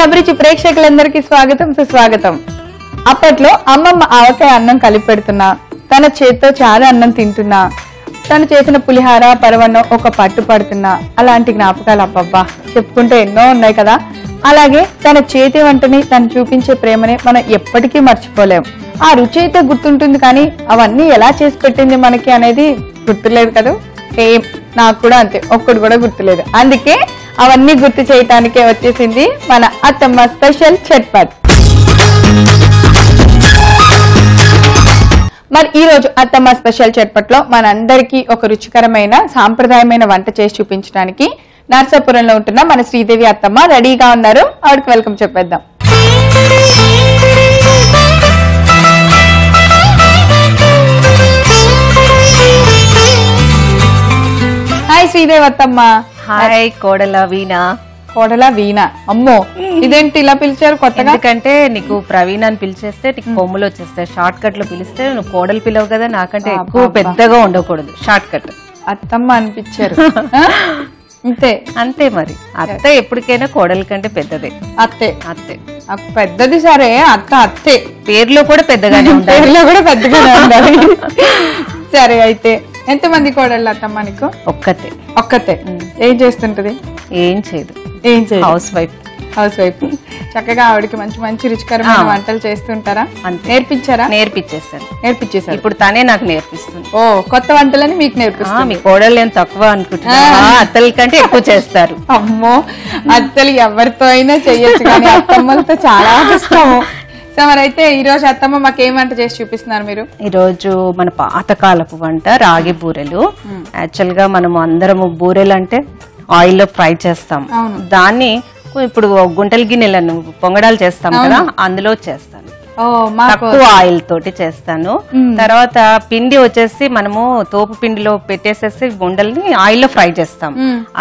అభిరుచి ప్రేక్షకులందరికీ స్వాగతం సుస్వాగతం. అప్పట్లో అమ్మమ్మ ఆవకాయ అన్నం కలిపి పెడుతున్నా, తన చేత్తో చాలా అన్నం తింటున్నా, తను చేసిన పులిహార పరవన్నం ఒక పట్టు పడుతున్నా, అలాంటి జ్ఞాపకాలు అబ్బబ్బా చెప్పుకుంటే ఎన్నో ఉన్నాయి కదా. అలాగే తన చేతి వంటని తను చూపించే ప్రేమని మనం ఎప్పటికీ మర్చిపోలేం. ఆ రుచి అయితే గుర్తుంటుంది, కానీ అవన్నీ ఎలా చేసి పెట్టింది మనకి అనేది గుర్తులేదు కదా. సేమ్ నాకు కూడా అంతే, ఒక్కడు కూడా గుర్తులేదు. అందుకే అవన్నీ గుర్తు చేయటానికే వచ్చేసింది మన అత్తమ్మ స్పెషల్ చట్పట్. మరి ఈ రోజు అత్తమ్మ స్పెషల్ చట్పట్ లో మనందరికీ ఒక రుచికరమైన సాంప్రదాయమైన వంట చేసి చూపించడానికి నర్సాపురంలో ఉంటున్న మన శ్రీదేవి అత్తమ్మ రెడీగా ఉన్నారు. ఆవిడకి వెల్కమ్ చెప్పేద్దాం. హాయ్ శ్రీదేవి అత్తమ్మ. హాయ్ కోడల వీణ. కోడల వీణ, అమ్మో ఇదేంటి ఇలా పిలిచారు కొత్తగా? ఎందుకంటే నీకు ప్రవీణ అని పిలిచేస్తే నీకు కొమ్ములు వచ్చేస్తాయి. షార్ట్ కట్ లో పిలిస్తే నువ్వు కోడలు పిలవు కదా, నాకంటే ఎక్కువ పెద్దగా ఉండకూడదు, షార్ట్ కట్ అత్తమ్మ అనిపించారు. అంతే అంతే. మరి అత్త ఎప్పటికైనా కోడల కంటే పెద్దదే. అత్తే అత్తే పెద్దది, సరే అత్త అత్తే. పేరులో కూడా పెద్దగానే ఉండాలి, పేరులో కూడా పెద్దగానే ఉండాలి. సరే, అయితే ఎంతమంది కోడళ్ళు అత్తమ్మ నీకు? ఒక్కతే. ఒక్కతే. ఏం చేస్తుంటది? ఏం చేయదు, ఏం చేయదు, హౌస్ వైఫ్. House wife. చక్కగా ఆవిడకి మంచి మంచి రుచికరమైన వంటలు చేస్తుంటారా? నేర్పించారా? నేర్పించేశారు. ఇప్పుడు తనే నాకు నేర్పిస్తుంది. ఓ, కొత్త వంటలని మీకు నేర్పిస్తుంది. మీ కోడళ్ళు ఏం తక్కువ అనుకుంటున్నా, అత్తల కంటే ఎక్కువ చేస్తారు. అమ్మో, అత్తలు ఎవరితో అయినా చెయ్యొచ్చు, కానీ అత్తమ్మలతో చాలా కష్టము. సో మరైతే ఈ రోజు అత్తమ్మ మాకు ఏం వంట చేసి చూపిస్తున్నారు మీరు? ఈ రోజు మన పాతకాలపు వంట రాగి బూరెలు. యాక్చువల్ గా మనము అందరము బూరెలు అంటే ఆయిల్ లో ఫ్రై చేస్తాం. దాన్ని ఇప్పుడు గుంటల గిన్నెలను పొంగడాలు చేస్తాం కదా, అందులో చేస్తాను. తక్కువ ఆయిల్ తోటి చేస్తాను. తర్వాత పిండి వచ్చేసి మనము తోపు పిండిలో పెట్టేసేసి గుండెల్ని ఆయిల్ లో ఫ్రై చేస్తాం.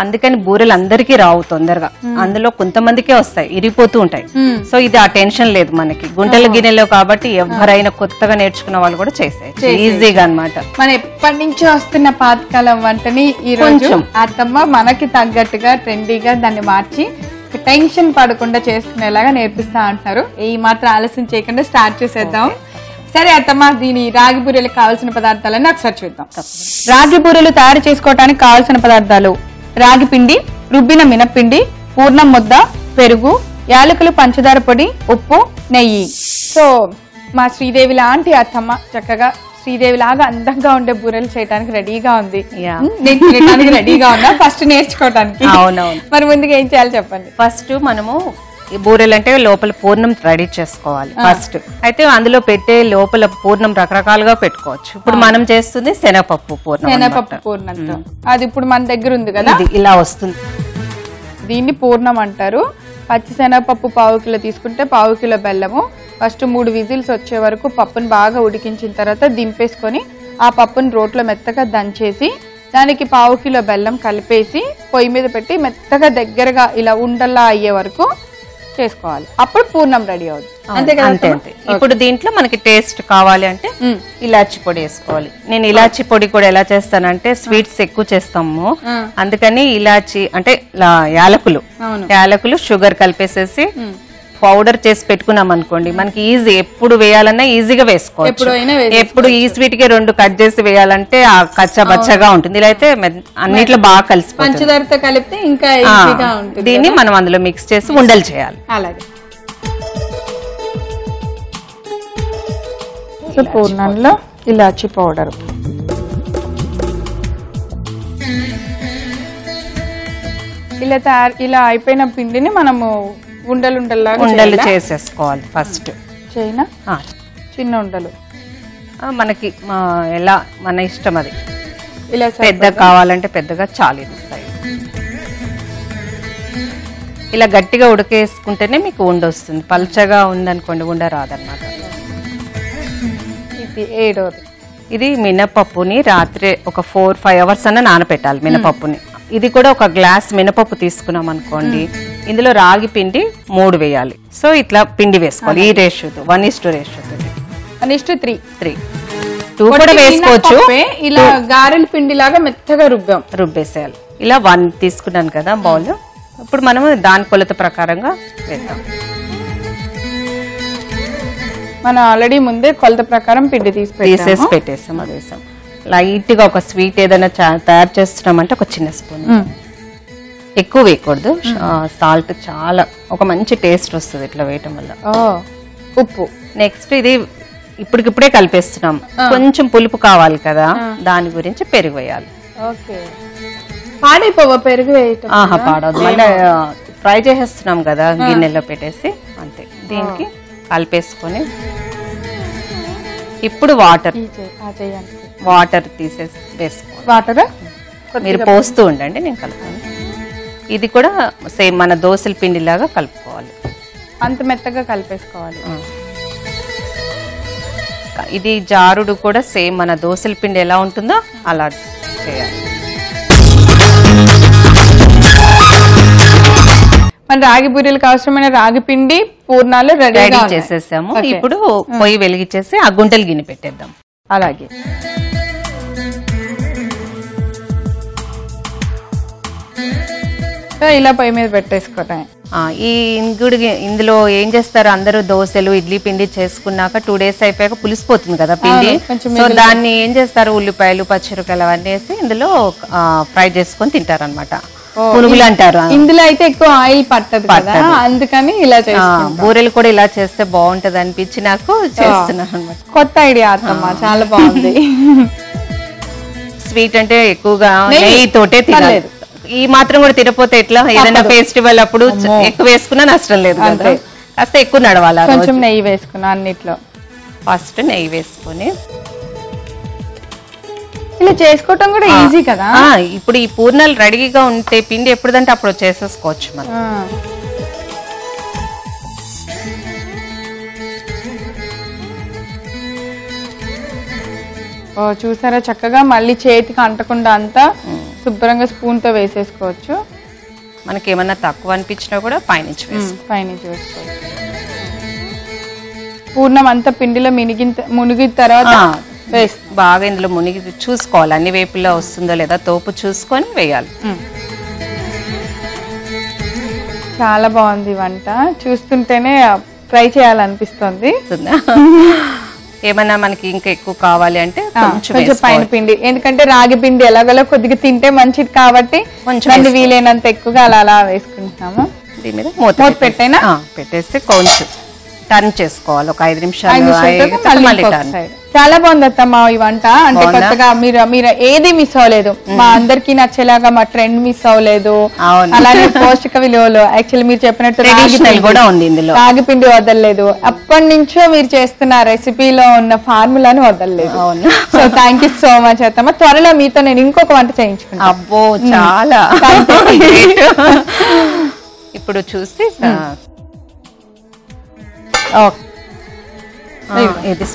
అందుకని బూరెలు అందరికీ రావు తొందరగా, అందులో కొంతమందికే వస్తాయి, ఇరిగిపోతూ ఉంటాయి. సో ఇది ఆ టెన్షన్ లేదు మనకి గుంటల గిన్నెలో కాబట్టి, ఎవరైనా కొత్తగా నేర్చుకున్న వాళ్ళు కూడా చేసేయచ్చు ఈజీగా అన్నమాట. మనం ఎప్పటి నుంచో వస్తున్న పాతకాలం వంటని ఈ రోజు అత్తమ్మ మనకి తగ్గట్టుగా ట్రెండీగా దాన్ని మార్చి టెన్షన్ పడకుండా చేసుకునేలాగా నేర్పిస్తా అంటున్నారు. ఈ మాత్రం ఆలస్యం చేయకుండా స్టార్ట్ చేసేద్దాం. సరే అత్తమ్మ, దీని రాగి బూరెలకు కావాల్సిన పదార్థాలని ఒకసారి చూద్దాం. రాగి బూరెలు తయారు చేసుకోవడానికి కావాల్సిన పదార్థాలు: రాగి పిండి, రుబ్బిన మినప్పిండి, పూర్ణం ముద్ద, పెరుగు, యాలకులు, పంచదార పొడి, ఉప్పు, నెయ్యి. సో మా శ్రీదేవి లాంటి అత్తమ్మ చక్కగా శ్రీదేవి లాగా అందంగా ఉండే బూరెలు చేయడానికి రెడీగా ఉంది. నేను తినడానికి రెడీగా ఉన్నా, ఫస్ట్ నేర్చుకోవడానికి. అవునవును. మరి ముందుగా ఏం చేయాలి చెప్పండి? ఫస్ట్ మనము బూరెలు అంటే లోపల పూర్ణం రెడీ చేసుకోవాలి ఫస్ట్. అయితే అందులో పెట్టే లోపల పూర్ణం రకరకాలుగా పెట్టుకోవచ్చు. ఇప్పుడు మనం చేస్తుంది శనగపప్పు పూర్ణం. శనగపప్పు పూర్ణంతో అది ఇప్పుడు మన దగ్గర ఉంది కదా, ఇలా వస్తుంది. దీన్ని పూర్ణం అంటారు. పచ్చి శనగపప్పు 1/2 కిలో తీసుకుంటే 1/2 కిలో బెల్లము. ఫస్ట్ 3 విజిల్స్ వచ్చే వరకు పప్పును బాగా ఉడికించిన తర్వాత దింపేసుకొని ఆ పప్పును రోట్లో మెత్తగా దంచేసి దానికి 1/2 కిలో బెల్లం కలిపేసి పొయ్యి మీద పెట్టి మెత్తగా దగ్గరగా ఇలా ఉండల్లా అయ్యే వరకు చేసుకోవాలి. అప్పుడు పూర్ణం రెడీ అవుతుంది. అంతే కదా? అంతే. ఇప్పుడు దీంట్లో మనకి టేస్ట్ కావాలి అంటే ఇలాచి పొడి వేసుకోవాలి. నేను ఇలాచి పొడి కూడా ఎలా చేస్తానంటే, స్వీట్స్ ఎక్కువ చేస్తాము అందుకని ఇలాచి అంటే యాలకులు షుగర్ కలిపేసేసి పౌడర్ చేసి పెట్టుకున్నాం అనుకోండి, మనకి ఈజీ, ఎప్పుడు వేయాలన్నా ఈజీగా వేసుకోవచ్చు. ఎప్పుడు ఈ స్వీట్ కి 2 కట్ చేసి వేయాలంటే ఆ కచ్చా బచ్చగా ఉంటుంది. ఇలా అయితే అన్నిట్లో బాగా కలిసిపోతుంది. పంచదారతో కలిపితే ఇంకా ఈజీగా ఉంటుంది. దీన్ని మనం అందులో మిక్స్ చేసి ఉండలు చేయాలి. అలాగే పూర్ణంలో ఇలాచి పౌడర్, ఇలా అయిపోయిన పిండిని మనము ఉండలు చేసేసుకోవాలి. ఫస్ట్ చైనా చిన్న ఉండలు మనకి ఎలా మన ఇష్టం, అది ఇలా పెద్ద కావాలంటే పెద్దగా, చాలు ఇలా గట్టిగా ఉడకేసుకుంటేనే మీకు ఉండ వస్తుంది. పల్చగా ఉందనుకోండి ఉండ రాదన్నమాట. ఇది మినపప్పుని రాత్రి ఒక 4-5 అవర్స్ అన్న నానపెట్టాలి మినపప్పుని. ఇది కూడా ఒక గ్లాస్ మినపప్పు తీసుకున్నాం అనుకోండి, ఇందులో రాగి పిండి 3 వేయాలి. సో ఇట్లా పిండి వేసుకోవాలి. ఈ రేషియోతో 1:3 2 కూడా వేసుకోవచ్చు. ఇలా గారెల పిండి లాగా మెత్తగా రుబ్బేసేయాలి. ఇలా 1 తీసుకున్నాను కదా బౌల్, ఇప్పుడు మనం దాని కొలత ప్రకారంగా వేద్దాం. మనం ఆల్రెడీ ముందే కొలత ప్రకారం పిండి తీసేసి పెట్టేసాం. అది వేసాం. లైట్ గా ఒక స్వీట్ ఏదైనా తయారు చేస్తున్నామంటే ఒక చిన్న స్పూన్, ఎక్కువ వేయకూడదు. సాల్ట్ చాలా ఒక మంచి టేస్ట్ వస్తుంది ఇట్లా వేయటం వల్ల. ఉప్పు. నెక్స్ట్ ఇది ఇప్పటికిప్పుడే కలిపేస్తున్నాం, కొంచెం పులుపు కావాలి కదా, దాని గురించి పెరుగు వేయాలి. పాడైపోవా పెరుగు వేయటం? పాడవద్దు, మళ్ళీ ఫ్రై చేసేస్తున్నాం కదా గిన్నెలో పెట్టేసి, అంతే. దీనికి కలిపేసుకొని ఇప్పుడు వాటర్ తీసేసి వేసుకోవాలి. వాటర్ మీరు పోస్తూ ఉండండి, నేను కలుపుతాను. ఇది కూడా సేమ్ మన దోసల పిండి లాగా కలుపుకోవాలి. అంత మెత్తగా కలిపేసుకోవాలి. ఇది జారుడు కూడా సేమ్ మన దోసల పిండి ఎలా ఉంటుందో అలా చేయాలి. మన రాగి బూరెలకు అవసరమైన రాగి పిండి పూర్ణాలు రెడీ చేసేసాము. ఇప్పుడు పొయ్యి వెలిగించేసి ఆ గుంటలు గిన్నె పెట్టేద్దాం. అలాగే ఇలా పొయ్యి మీద పెట్టేసుకోవటం. ఈ ఇందులో ఏం చేస్తారు అందరూ, దోశలు ఇడ్లీ పిండి చేసుకున్నాక 2 days అయిపోయాక పులిసిపోతుంది కదా పిండి. సో దాన్ని ఏం చేస్తారు, ఉల్లిపాయలు పచ్చిమిరపకాయలు అవన్నీ వేసి ఇందులో ఫ్రై చేసుకొని తింటారు అనమాట. పునుగులు అంటారు. ఇందులో అయితే ఎక్కువ ఆయిల్ పట్టదు కదా, అందుకని ఇలా చేస్తాం. బూరెలు కూడా ఇలా చేస్తే బాగుంటది అనిపించి నాకు చేస్తున్నాను అనమాట. కొత్త ఐడియా అత్తమ్మ, చాలా బాగుంది. స్వీట్ అంటే ఎక్కువగా నెయ్యి తోటే తినలేదు. ఈ మాత్రం కూడా తినపోతే ఎట్లా, ఏదైనా ఫెస్టివల్ అప్పుడు ఎక్కువ వేసుకున్నా నష్టం లేదు కదా, కాస్త ఎక్కువ నడవాలి. కొంచెం నెయ్యి వేసుకున్నా అన్నిట్లో. ఫస్ట్ నెయ్యి వేసుకొని ఇలా చేసుకోవటం కూడా ఈజీ కదా. ఇప్పుడు ఈ పూర్ణాలు రెడీగా ఉంటే పిండి ఎప్పుడుదంటే అప్పుడు చేసేసుకోవచ్చు మనం. చూసారా చక్కగా, మళ్ళీ చేతికి అంటకుండా అంతా శుభ్రంగా స్పూన్ తో వేసేసుకోవచ్చు. మనకి ఏమన్నా తక్కువ అనిపించినా కూడా పైనుంచి వేసుకోవచ్చు. పూర్ణం అంతా పిండిలో మునిగిన తర్వాత బాగా ఇందులో మునిగి చూసుకోవాలి, అన్ని వైపులా వస్తుందో లేదా తోపు చూసుకొని వేయాలి. చాలా బాగుంది వంట, చూస్తుంటేనే ట్రై చేయాలనిపిస్తుంది. ఏమన్నా మనకి ఇంకా ఎక్కువ కావాలి అంటే కొంచెం పైన పిండి, ఎందుకంటే రాగి పిండి ఎలాగోలా కొద్దిగా తింటే మంచిది కాబట్టి కొంచెం వీలైనంత ఎక్కువగా అలా వేసుకుంటున్నాము. దీని మీద మూత పెట్టేసి కొంచెం టర్న్ చేసుకోవాలి, ఒక 5 నిమిషాలు. చాలా బాగుంది అత్తమ్మ ఈ వంట. అంటే కొత్తగా మీరు ఏది మిస్ అవ్వలేదు, మా అందరికి నచ్చేలాగా మా ట్రెండ్ మిస్ అవ్వలేదు, అలానే పోషక విలువలు యాక్చువల్లీ మీరు చెప్పినట్టు రాగి పిండి వదలలేదు. అప్పటి నుంచో మీరు చేస్తున్న రెసిపీలో ఉన్న ఫార్ములాని వదలలేదు. So thank you so much అత్తమ్మ. త్వరలో మీతో నేను ఇంకొక వంట చేయించుకున్నాను. అబ్బో చాలా. ఇప్పుడు చూసి ఇది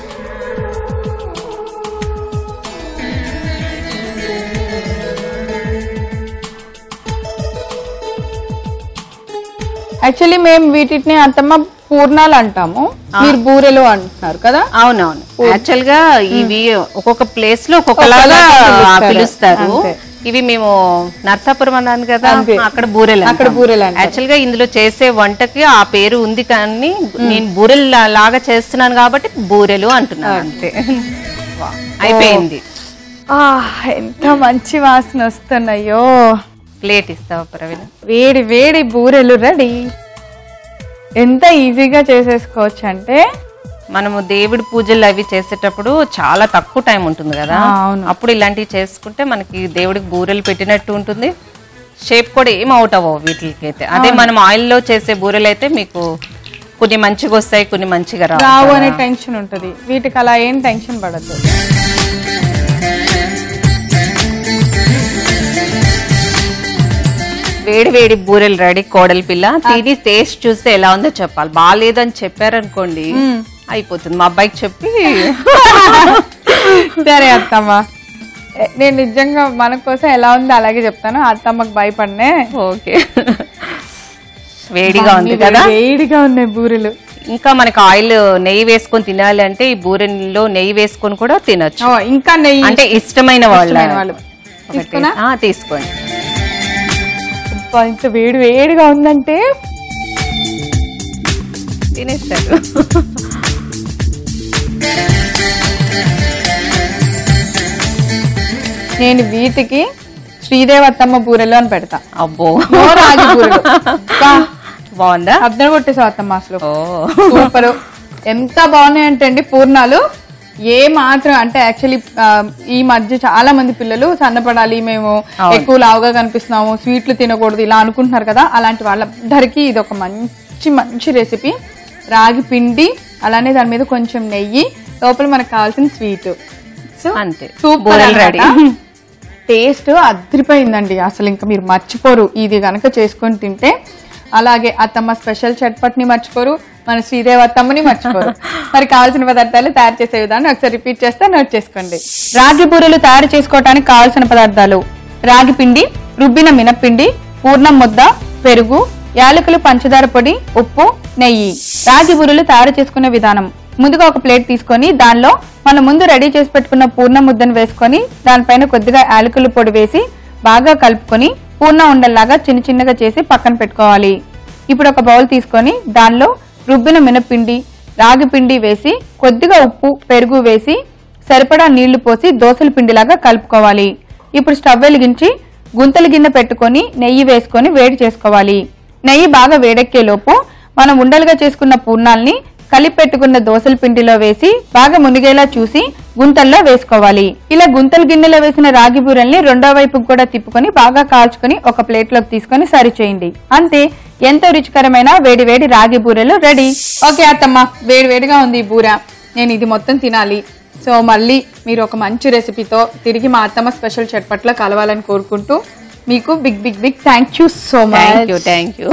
యాక్చువల్లీ మేము వీటిని అత్తమ్మ పూర్ణాలు అంటాము, మీరు బూరెలు అంటున్నారు కదా. అవునవును, యాక్చువల్ గా ఇవి ఒక్కొక్క ప్లేస్ లో ఒక్కొక్కలాగా పిలుస్తారు. ఇవి మేము నర్సాపురం అన్నాను కదా, అక్కడ బూరెలు. యాక్చువల్ గా ఇందులో చేసే వంటకి ఆ పేరు ఉంది, కానీ నేను బూరెలు లాగా చేస్తున్నాను కాబట్టి బూరెలు అంటున్నాను అంతే. అయిపోయింది. ఎంత మంచి వాసన వస్తున్నాయో. ప్లేట్ ఇస్తావా ప్రవీణ? వేడి వేడి బూరెలు రెడీ. ఎంత ఈజీగా చేసేసుకోవచ్చు అంటే, మనము దేవుడి పూజలు అవి చేసేటప్పుడు చాలా తక్కువ టైం ఉంటుంది కదా, అప్పుడు ఇలాంటివి చేసుకుంటే మనకి దేవుడికి బూరెలు పెట్టినట్టు ఉంటుంది, షేప్ కూడా ఏం అవుట్ అవ్వవు వీటికైతే. అదే మనం ఆయిల్ లో చేసే బూరెలు అయితే మీకు కొన్ని మంచిగా వస్తాయి, కొన్ని మంచిగా రావు అనే టెన్షన్ ఉంటుంది. వీటికి అలా ఏం టెన్షన్ పడద్దు. వేడి వేడి బూరెలు రెడీ. కోడలి పిల్ల తిని టేస్ట్ చూస్తే ఎలా ఉందో చెప్పాలి. బాగాలేదని చెప్పారనుకోండి అయిపోతుంది. మా అబ్బాయికి చెప్పి సరే అత్తమ్మ, నేను నిజంగా మన కోసం ఎలా ఉందో అలాగే చెప్తాను. అత్తమ్మకి భయపడనే. ఓకే, వేడిగా ఉంది కదా, వేడిగా ఉన్నాయి బూరెలు. ఇంకా మనకి ఆయిల్ నెయ్యి వేసుకొని తినాలి అంటే ఈ బూరెల్లో నెయ్యి వేసుకొని కూడా తినొచ్చు. ఇంకా నెయ్యి అంటే ఇష్టమైన వాళ్ళు తీసుకోండి. అబ్బా ఇంత వేడి వేడిగా ఉందంటే తినేస్తారు. నేను వీటికి శ్రీదేవత్తమ్మ బూరెలు అని పెడతా. అబ్బో రాగి బూరెలు బాగుందా? అద్దరు కొట్టేసావు అత్తమ్మ అసలు. సూపర్. ఎంత బాగున్నాయి అంటే అండి పూర్ణాలు ఏ మాత్రం అంటే యాక్చువల్లీ ఈ మధ్య చాలా మంది పిల్లలు సన్నపడాలి, మేము ఎక్కువ లావుగా కనిపిస్తున్నాము, స్వీట్లు తినకూడదు ఇలా అనుకుంటున్నారు కదా. అలాంటి వాళ్ళందరికీ ఇది ఒక మంచి మంచి రెసిపీ. రాగి పిండి అలానే దాని మీద కొంచెం నెయ్యి, లోపల మనకు కావాల్సిన స్వీట్, అంతే సూపర్ రెడీ. టేస్ట్ అదిరిపోయిందండి అసలు, ఇంకా మీరు మర్చిపోరు ఇది గనక చేసుకొని తింటే. అలాగే అత్తమ్మ స్పెషల్ చట్పట్ని మర్చిపోరు, మన శ్రీదేవి అత్తమ్మని మర్చిపోరు. మరి కావాల్సిన పదార్థాలు తయారు చేసే విధానం ఒకసారి రిపీట్ చేస్తే నోట్ చేసుకోండి. రాగి బూరెలు తయారు చేసుకోవడానికి కావాల్సిన పదార్థాలు: రాగి పిండి, రుబ్బిన మినప్పిండి, పూర్ణం ముద్ద, పెరుగు, యాలకులు, పంచదార పొడి, ఉప్పు, నెయ్యి. రాగి బూరెలు తయారు చేసుకునే విధానం: ముందుగా ఒక ప్లేట్ తీసుకొని దానిలో మనం ముందు రెడీ చేసి పెట్టుకున్న పూర్ణ ముద్దను వేసుకొని దానిపైన కొద్దిగా యాలకుల పొడి వేసి బాగా కలుపుకొని పూర్ణ ఉండల్లాగా చిన్న చిన్నగా చేసి పక్కన పెట్టుకోవాలి. ఇప్పుడు ఒక బౌల్ తీసుకొని దానిలో రుబ్బిన మినపిండి, రాగి పిండి వేసి కొద్దిగా ఉప్పు, పెరుగు వేసి సరిపడా నీళ్లు పోసి దోసల పిండిలాగా కలుపుకోవాలి. ఇప్పుడు స్టవ్ వెలిగించి గుంతల గిన్నె పెట్టుకొని నెయ్యి వేసుకొని వేడి చేసుకోవాలి. నెయ్యి బాగా వేడెక్కే లోపు మనం ఉండలుగా చేసుకున్న పూర్ణాల్ని కలిపి పెట్టుకున్న దోసల పిండిలో వేసి బాగా మునిగేలా చూసి గుంతల్లో వేసుకోవాలి. ఇలా గుంతల గిన్నెలో వేసిన రాగి బూరెల్ని రెండో వైపుకు కూడా తిప్పుకొని బాగా కాల్చుకొని ఒక ప్లేట్ లోకి తీసుకొని సర్వ్ చేయండి. అంతే, ఎంతో రుచికరమైన వేడి వేడి రాగి బూరెలు రెడీ. ఓకే అత్తమ్మ, వేడి వేడిగా ఉంది ఈ బూర, నేను ఇది మొత్తం తినాలి. సో మళ్ళీ మీరు ఒక మంచి రెసిపీతో తిరిగి మా అత్తమ్మ స్పెషల్ చట్పట్లో కలవాలని కోరుకుంటూ మీకు big big big thank you so much. Thank you.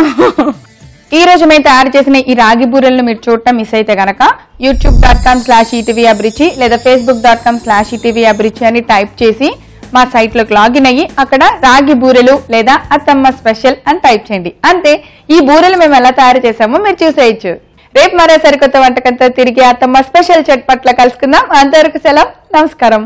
ఈ రోజు మేము తయారు చేసిన ఈ రాగి బూరెలను మీరు చూడటం మిస్ అయితే గనక youtube.com/etvabruchi లేదా facebook.com/etvabruchi అని టైప్ చేసి మా సైట్ లోకి లాగిన్ అయ్యి అక్కడ రాగి బూరెలు లేదా అత్తమ్మ స్పెషల్ అని టైప్ చేయండి. అంతే, ఈ బూరెలు మేము ఎలా తయారు చేసామో మీరు చూసేయచ్చు. రేపు మరో సరికొత్త వంటకంతో తిరిగి అత్తమ్మ స్పెషల్ చట్పట్ల కలుసుకుందాం. అంతవరకు సెలవు, నమస్కారం.